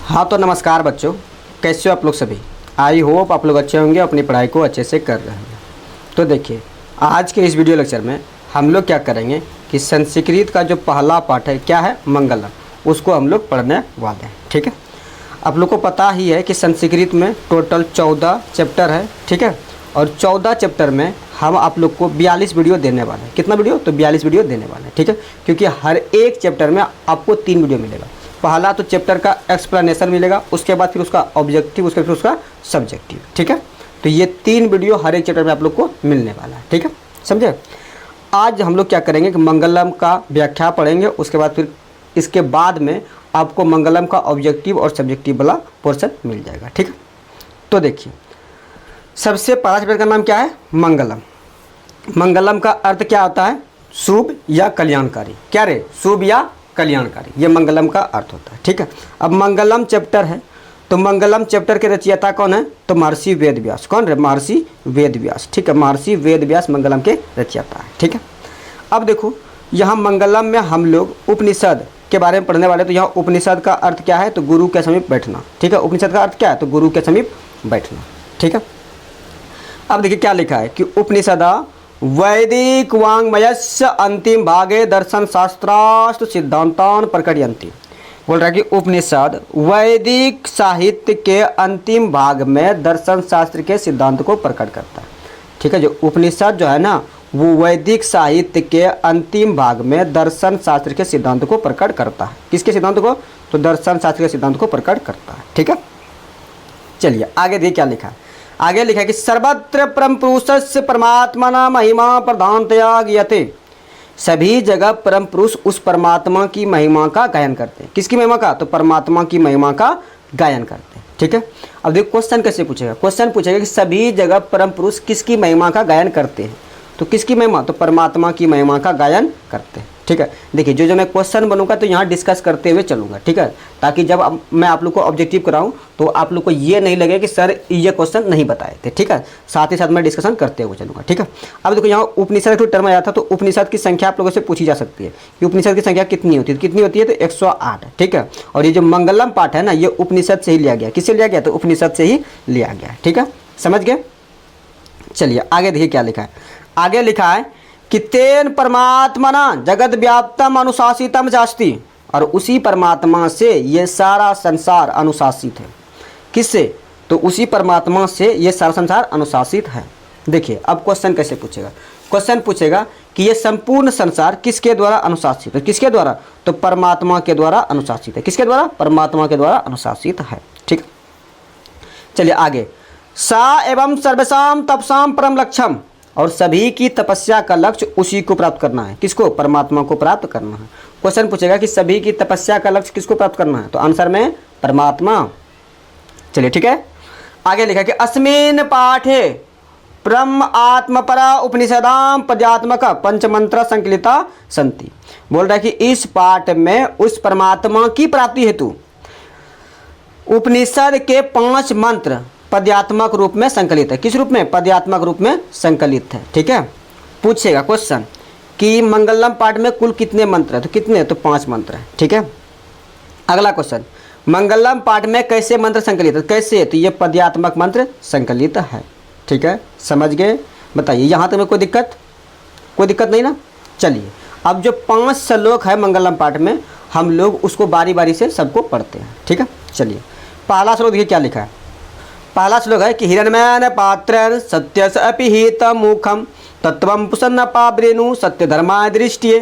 हाँ तो नमस्कार बच्चों, कैसे हो आप लोग सभी। आई होप आप लोग अच्छे होंगे, अपनी पढ़ाई को अच्छे से कर रहे हैं। तो देखिए आज के इस वीडियो लेक्चर में हम लोग क्या करेंगे कि संस्कृत का जो पहला पाठ है क्या है मंगलम, उसको हम लोग पढ़ने वाले हैं। ठीक है, आप लोग को पता ही है कि संस्कृत में टोटल 14 चैप्टर है। ठीक है, और 14 चैप्टर में हम आप लोग को 42 वीडियो देने वाले हैं। कितना वीडियो? तो 42 वीडियो देने वाले हैं। ठीक है, क्योंकि हर एक चैप्टर में आपको 3 वीडियो मिलेगा। पहला तो चैप्टर का एक्सप्लेनेशन मिलेगा, उसके बाद फिर उसका ऑब्जेक्टिव, उसके फिर उसका सब्जेक्टिव। ठीक है, तो ये 3 वीडियो हर एक चैप्टर में आप लोग को मिलने वाला है। ठीक है, समझे। आज हम लोग क्या करेंगे कि मंगलम का व्याख्या पढ़ेंगे, उसके बाद फिर इसके बाद में आपको मंगलम का ऑब्जेक्टिव और सब्जेक्टिव वाला पोर्शन मिल जाएगा। ठीक है, तो देखिए सबसे पहला चैप्टर का नाम क्या है? मंगलम। मंगलम का अर्थ क्या होता है? शुभ या कल्याणकारी। क्या रे? शुभ या कल्याणकारी, ये मंगलम का अर्थ होता है। ठीक है, अब मंगलम चैप्टर है तो मंगलम चैप्टर के रचयिता कौन है? तो महर्षि वेद व्यास। कौन रे? महर्षि वेद व्यास। ठीक है, महर्षि वेद व्यास मंगलम के रचयिता है। ठीक है, अब देखो यहाँ मंगलम में हम लोग उपनिषद के बारे में पढ़ने वाले। तो यहाँ उपनिषद का अर्थ क्या है? तो गुरु के समीप बैठना। ठीक है, उपनिषद का अर्थ क्या है? तो गुरु के समीप बैठना। ठीक है, अब देखिए क्या लिखा है कि उपनिषदा वैदिक वाङ्मयस्य अंतिम भागे दर्शन शास्त्रास्त्र सिद्धांतान प्रकटयन्ति। बोल रहा है कि उपनिषद वैदिक साहित्य के अंतिम भाग में दर्शन शास्त्र के सिद्धांत को प्रकट करता है। ठीक है, जो उपनिषद जो है ना वो वैदिक साहित्य के अंतिम भाग में दर्शन शास्त्र के सिद्धांत को प्रकट करता है। किसके सिद्धांत को? तो दर्शन शास्त्र के सिद्धांत को प्रकट करता है। ठीक है, चलिए आगे देखिए क्या लिखा है। आगे लिखा है कि सर्वत्र परम पुरुषस्य परमात्मना महिमा प्रधानतया ज्ञायते। सभी जगह परम पुरुष उस परमात्मा की महिमा का गायन करते हैं। किसकी महिमा का? तो परमात्मा की महिमा का गायन करते हैं। ठीक है, अब देखो क्वेश्चन कैसे पूछेगा। क्वेश्चन पूछेगा कि सभी जगह परम पुरुष किसकी महिमा का गायन करते हैं। तो किसकी महिमा? तो परमात्मा की महिमा का गायन करते हैं। ठीक है, देखिए जो मैं क्वेश्चन बनूंगा तो यहाँ डिस्कस करते हुए चलूंगा। ठीक है, ताकि जब मैं आप लोग को ऑब्जेक्टिव कराऊं तो आप लोग को ये नहीं लगे कि सर ये क्वेश्चन नहीं बताए थे। ठीक है, साथ ही साथ मैं डिस्कशन करते हुए चलूंगा। ठीक है, अब देखो यहाँ उपनिषद का टर्म आया था तो उपनिषद की संख्या आप लोगों से पूछी जा सकती है कि उपनिषद की संख्या कितनी होती है। कितनी होती है? तो 108। ठीक है, और ये जो मंगलम पाठ है ना ये उपनिषद से ही लिया गया। किससे लिया गया? तो उपनिषद से ही लिया गया। ठीक है, समझ गए। चलिए आगे देखिए क्या लिखा है। आगे लिखा है कि तेन परमात्मना जगत व्याप्तम अनुशासितम जास्ति। और उसी परमात्मा से ये सारा संसार अनुशासित है। किससे? तो उसी परमात्मा से ये सारा संसार अनुशासित है। देखिए अब क्वेश्चन कैसे पूछेगा। क्वेश्चन पूछेगा कि ये संपूर्ण संसार किसके द्वारा अनुशासित है। किसके द्वारा? तो परमात्मा के द्वारा अनुशासित है। किसके द्वारा? परमात्मा के द्वारा अनुशासित है। ठीक, चलिए आगे। सा एवं सर्वसाम तपसाम परम लक्ष्यम। और सभी की तपस्या का लक्ष्य उसी को प्राप्त करना है। किसको? परमात्मा को प्राप्त करना है। क्वेश्चन पूछेगा कि सभी की तपस्या का लक्ष्य किसको प्राप्त करना है। तो आंसर में परमात्मा। चलिए ठीक है, आगे लिखा कि अस्मिन् पाठे ब्रह्म आत्मपरा उपनिषदाम पद्यात्मक पंचमंत्र संकलिता संति। बोल रहा है कि इस पाठ में उस परमात्मा की प्राप्ति हेतु उपनिषद के 5 मंत्र पद्यात्मक रूप में संकलित है। किस रूप में? पद्यात्मक रूप में संकलित है। ठीक है, पूछेगा क्वेश्चन कि मंगलम पाठ में कुल कितने मंत्र है। तो कितने? तो 5 मंत्र है। ठीक है, अगला क्वेश्चन, मंगलम पाठ में कैसे मंत्र संकलित है? कैसे? तो ये पद्यात्मक मंत्र संकलित है। ठीक है, समझ गए। बताइए यहाँ तक में कोई दिक्कत? कोई दिक्कत नहीं ना। चलिए अब जो 5 श्लोक है मंगलम पाठ में हम लोग उसको बारी बारी से सबको पढ़ते हैं। ठीक है, चलिए पहला श्लोक देखिए क्या लिखा है। पहला श्लोक है कि हिरण्मयन पात्रन सत्यस अपि हित मुखम तत्वम पुसन्न पाब्रेनु सत्य धर्माय दृष्टिये।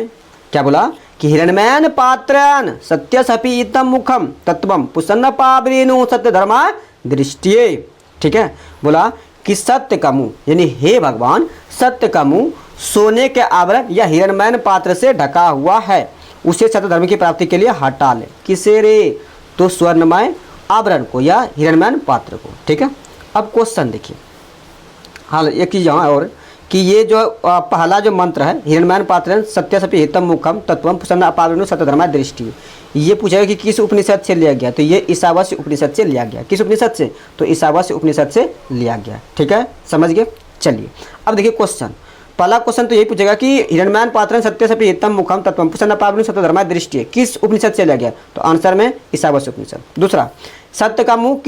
क्या बोला? कि हिरण्मयन पात्रन सत्यस अपि हित मुखम तत्वम पुसन्न पाब्रेनु सत्य धर्माय दृष्टिये। ठीक है, बोला कि सत्य का मुंह, यानी हे भगवान सत्य का मुंह सोने के आवरण या हिरण्मयन पात्र से ढका हुआ है, उसे सत्य धर्म की प्राप्ति के लिए हटा ले। किसे रे? तो स्वर्णमय आवरण को या हिरण्मयन पात्र को। ठीक है, अब क्वेश्चन देखिए। हाँ एक चीज़ यहाँ और कि ये जो पहला जो मंत्र है हिरण्मयन पात्र सत्य सपि हितम मुखम तत्वम प्रसन्न अपावृणु सत्य धर्मा दृष्टि, ये पूछेगा कि किस उपनिषद से लिया गया। तो ये ईशावास्य उपनिषद से लिया गया। किस उपनिषद से? तो ईशावास्य उपनिषद से लिया गया। ठीक है, समझ गए। चलिए अब देखिए क्वेश्चन, पहला क्वेश्चन तो यही पूछेगा कि हिरण्यमान पात्रं सत्य सपि हितम मुखम तत्वम प्रसन्न पावनी सत्य धर्मा दृष्टि किस उपनिषद से लिया गया, तो आंसर में ईशावास्य उपनिषद। दूसरा, सत्य का मुंह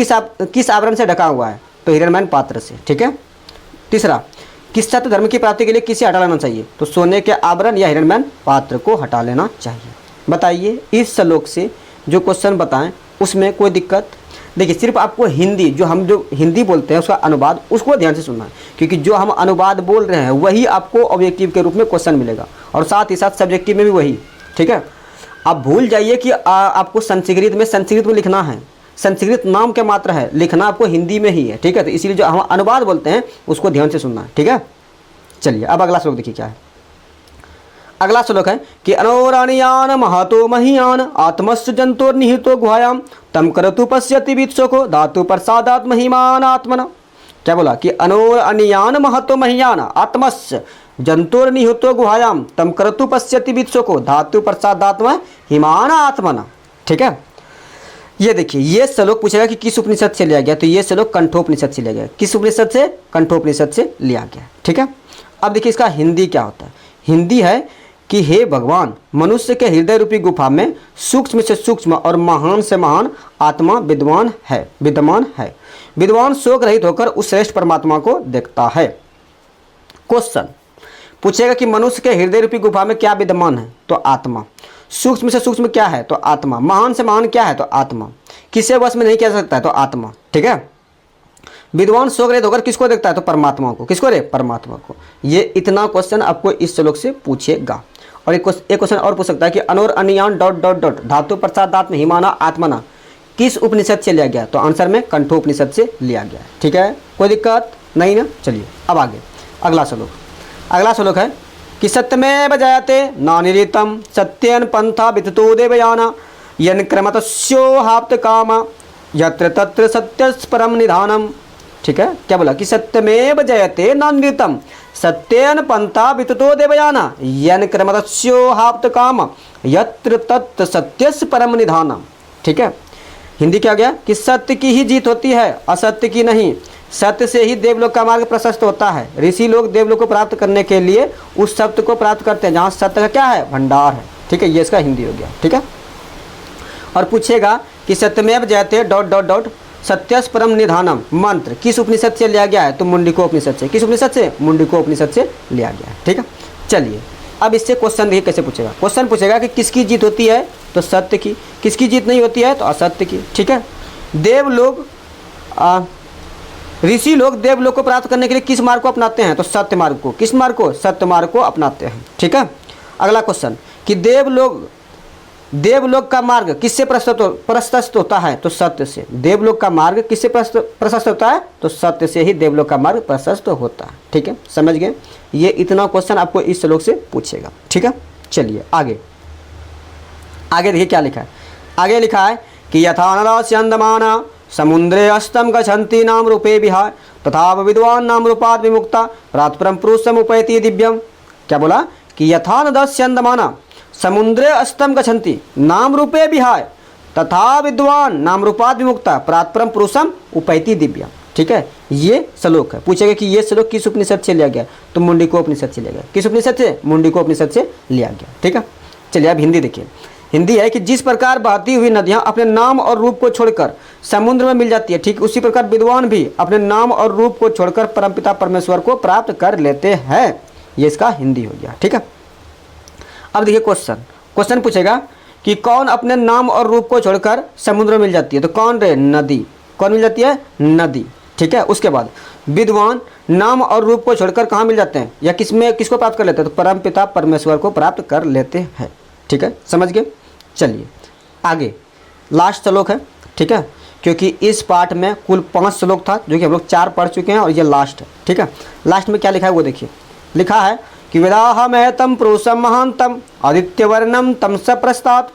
किस आवरण से ढका हुआ है, तो हिरण्यमान पात्र से, ठीक है। तीसरा, किस सत्य धर्म की प्राप्ति के लिए किसे हटा लेना चाहिए, तो सोने के आवरण या हिरण्यमान पात्र को हटा लेना चाहिए। बताइए इस श्लोक से जो क्वेश्चन बताएं उसमें कोई दिक्कत? देखिए सिर्फ आपको हिंदी, जो हिंदी बोलते हैं उसका अनुवाद, उसको ध्यान से सुनना है, क्योंकि जो हम अनुवाद बोल रहे हैं वही आपको ऑब्जेक्टिव के रूप में क्वेश्चन मिलेगा, और साथ ही साथ सब्जेक्टिव में भी वही, ठीक है। आप भूल जाइए कि आपको संस्कृत में लिखना है, संस्कृत नाम के मात्र है, लिखना आपको हिंदी में ही है, ठीक है। तो इसीलिए जो हम अनुवाद बोलते हैं उसको ध्यान से सुनना है, ठीक है। चलिए अब अगला श्लोक देखिए क्या है। अगला श्लोक है कि अनोरणीयान महतो महीयान आत्मस्य जंतोर निहितो गुहायाम तम करतु पश्यति वित्सको धातु प्रसादात् महिमान आत्मना। क्या बोला कि अनोरणीयान महतो महीयान आत्मस्य जंतोर निहितो गुहायाम तम करतु पश्यति वित्सको धातु प्रसादात्म हिमान आत्मना, ठीक है। ये देखिए ये श्लोक पूछेगा कि किस उपनिषद से लिया गया, तो ये श्लोक कंठोपनिषद से लिया गया। किस उपनिषद से? कंठोपनिषद से लिया गया, ठीक है। अब देखिए इसका हिंदी क्या होता है। हिंदी है कि हे भगवान, मनुष्य के हृदय रूपी गुफा में सूक्ष्म से सूक्ष्म और महान से महान आत्मा विद्वान है। विद्वान शोक रहित होकर उस श्रेष्ठ परमात्मा को देखता है। क्वेश्चन पूछेगा कि मनुष्य के हृदय रूपी गुफा में क्या विद्यमान है, तो आत्मा। सूक्ष्म से सूक्ष्म क्या है, तो आत्मा। महान से महान क्या है, तो आत्मा। किसे वश में नहीं किया जा सकता है, तो आत्मा, ठीक है। विद्वान शोक रहित होकर किसको देखता है, तो परमात्मा को। किसको रे? परमात्मा को। ये इतना क्वेश्चन आपको इस श्लोक से पूछेगा। और एक क्वेश्चन और पूछ सकता है कि अनोर अनियान ... धातु प्रसादात्म हिमाना आत्मना किस उपनिषद से लिया गया, तो आंसर में कंठोपनिषद से लिया गया, ठीक है। कोई दिक्कत नहीं ना। चलिए अब आगे अगला श्लोक है कि सत्यमेव जयते नानिरितम सत्यन पंथा विततो देवयाना यन क्रमतस्योहाप्त कामा यत्र तत्र सत्यस् परम निधानम, ठीक है। क्या बोला कि सत्यमेव जयते नानिरितम सत्यन पंथा विततो देवयाना यन क्रमतस्योहाप्त काम यत्र तत्र सत्यस् परम निधानम, ठीक है। हिंदी क्या गया कि सत्य की ही जीत होती है, असत्य की नहीं। सत्य से ही देवलोक का मार्ग प्रशस्त होता है। ऋषि लोग देवलोक को प्राप्त करने के लिए उस सत्य को प्राप्त करते हैं जहाँ सत्य का क्या है, भंडार है, ठीक है। ये इसका हिंदी हो गया, ठीक है। और पूछेगा कि सत्यमेव जयते ... सत्यस् परम निधानम मंत्र किस उपनिषद से लिया गया है, तो मुंडिकोपनिषद से। किस उपनिषद से? मुंडिकोपनिषद से लिया गया है, ठीक है। चलिए अब इससे क्वेश्चन देखिए कैसे पूछेगा। क्वेश्चन पूछेगा कि किसकी जीत होती है, तो सत्य की। किसकी जीत नहीं होती है, तो असत्य की, ठीक है। ऋषि लोग देवलोक को प्राप्त करने के लिए किस मार्ग को अपनाते हैं, तो सत्य मार्ग को। किस मार्ग को? सत्य मार्ग को अपनाते हैं, ठीक है। अगला क्वेश्चन कि देवलोक का मार्ग किससे प्रशस्त होता है, तो सत्य से। देवलोक का मार्ग किससे प्रशस्त होता है, तो सत्य से ही देवलोक का मार्ग प्रशस्त होता है, ठीक है। समझ गए। ये इतना क्वेश्चन आपको इस श्लोक से पूछेगा, ठीक है। चलिए आगे देखिए क्या लिखा है। आगे लिखा है कि यथा नदास्यन्दमाना समुद्रे अस्तम गच्छन्ति नाम रूपे विहाय तथा विद्वान नाम रूपात् विमुक्ता प्रातपरम पुरुषम उपैति दिव्यम। क्या बोला कि यथा नदास्यन्दमाना समुद्रे अस्तम गच्छन्ति नाम रूपे विहाय तथा विद्वान नाम रूपात् विमुक्ता प्रातपरम पुरुषम उपैति दिव्यम, ठीक है। ये श्लोक है। पूछेगा कि ये श्लोक किस उपनिषद से लिया गया, तो मुंडिकोपनिषद से लिया गया। किस उपनिषद से? मुंडिकोपनिषद से लिया गया, ठीक है। चलिए अब हिंदी देखिए। हिंदी है कि जिस प्रकार बहती हुई नदियाँ अपने नाम और रूप को छोड़कर समुद्र में मिल जाती है, ठीक उसी प्रकार विद्वान भी अपने नाम और रूप को छोड़कर परमपिता परमेश्वर को प्राप्त कर लेते हैं। ये इसका हिंदी हो गया, ठीक है। अब देखिए क्वेश्चन पूछेगा कि कौन अपने नाम और रूप को छोड़कर समुद्र में मिल जाती है, तो कौन रे? नदी। कौन मिल जाती है? नदी, ठीक है। उसके बाद विद्वान नाम और रूप को छोड़कर कहाँ मिल जाते हैं, या किसको प्राप्त कर लेते हैं, तो परमपिता परमेश्वर को प्राप्त कर लेते हैं, ठीक है। समझ गए। चलिए आगे लास्ट श्लोक है, ठीक है। क्योंकि इस पाठ में कुल 5 श्लोक था जो कि हम लोग 4 पढ़ चुके हैं और ये लास्ट है, ठीक है। लास्ट में क्या लिखा है वो देखिए। लिखा है कि वेदाहमेतम पुरुषम महांतम आदित्यवर्णम तम स प्रस्तात्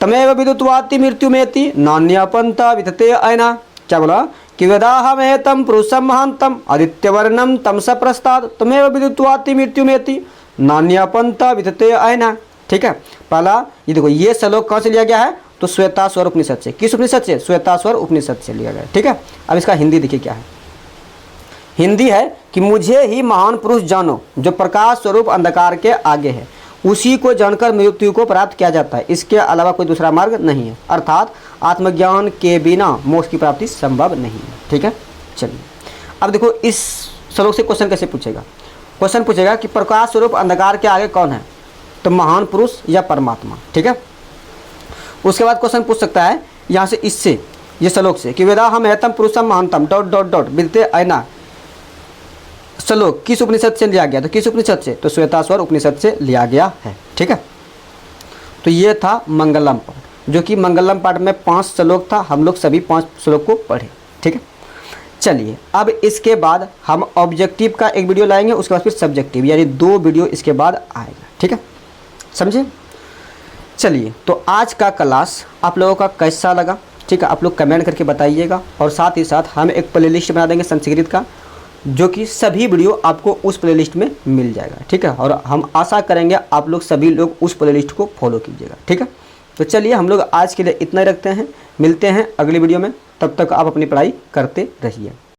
तमेव विदुत्वाति मृत्युमेति नान्यपंथा वितते अयना। क्या बोला कि वेदाहमेतम पुरुषम महांतम आदित्यवर्णम तम स प्रस्तात् तमेव विदुत्वाति मृत्युमेति नान्यपंथा वितते अयना, ठीक है। पहला ये देखो, ये श्लोक कहाँ से लिया गया है, तो श्वेताश्वर उपनिषद से। किस उपनिषद से? श्वेताश्वर उपनिषद से लिया गया, ठीक है। अब इसका हिंदी देखिए क्या है। हिंदी है कि मुझे ही महान पुरुष जानो जो प्रकाश स्वरूप अंधकार के आगे है, उसी को जानकर मृत्यु को प्राप्त किया जाता है, इसके अलावा कोई दूसरा मार्ग नहीं है। अर्थात आत्मज्ञान के बिना मोक्ष की प्राप्ति संभव नहीं है। ठीक है, चलिए अब देखो इस श्लोक से क्वेश्चन कैसे पूछेगा। क्वेश्चन पूछेगा कि प्रकाश स्वरूप अंधकार के आगे कौन है, तो महान पुरुष या परमात्मा। ठीक है, उसके बाद क्वेश्चन पूछ सकता है यहाँ से, इससे ये श्लोक से कि वेदा हम एतम पुरुषम महानतम डॉट डॉट डॉट विद्ते अयना श्लोक किस उपनिषद से लिया गया, तो किस उपनिषद से, तो श्वेताश्वर उपनिषद से लिया गया है। ठीक है, तो ये था मंगलम पाठ, जो कि मंगलम पाठ में 5 श्लोक था, हम लोग सभी 5 श्लोक को पढ़े। ठीक है, चलिए अब इसके बाद हम ऑब्जेक्टिव का एक वीडियो लाएंगे, उसके बाद फिर सब्जेक्टिव, यानी 2 वीडियो इसके बाद आएगा। ठीक है, समझे। चलिए तो आज का क्लास आप लोगों का कैसा लगा, ठीक है, आप लोग कमेंट करके बताइएगा। और साथ ही साथ हम एक प्लेलिस्ट बना देंगे संस्कृत का, जो कि सभी वीडियो आपको उस प्लेलिस्ट में मिल जाएगा। ठीक है, और हम आशा करेंगे आप लोग सभी लोग उस प्लेलिस्ट को फॉलो कीजिएगा। ठीक है, तो चलिए हम लोग आज के लिए इतना ही रखते हैं, मिलते हैं अगली वीडियो में, तब तक आप अपनी पढ़ाई करते रहिए।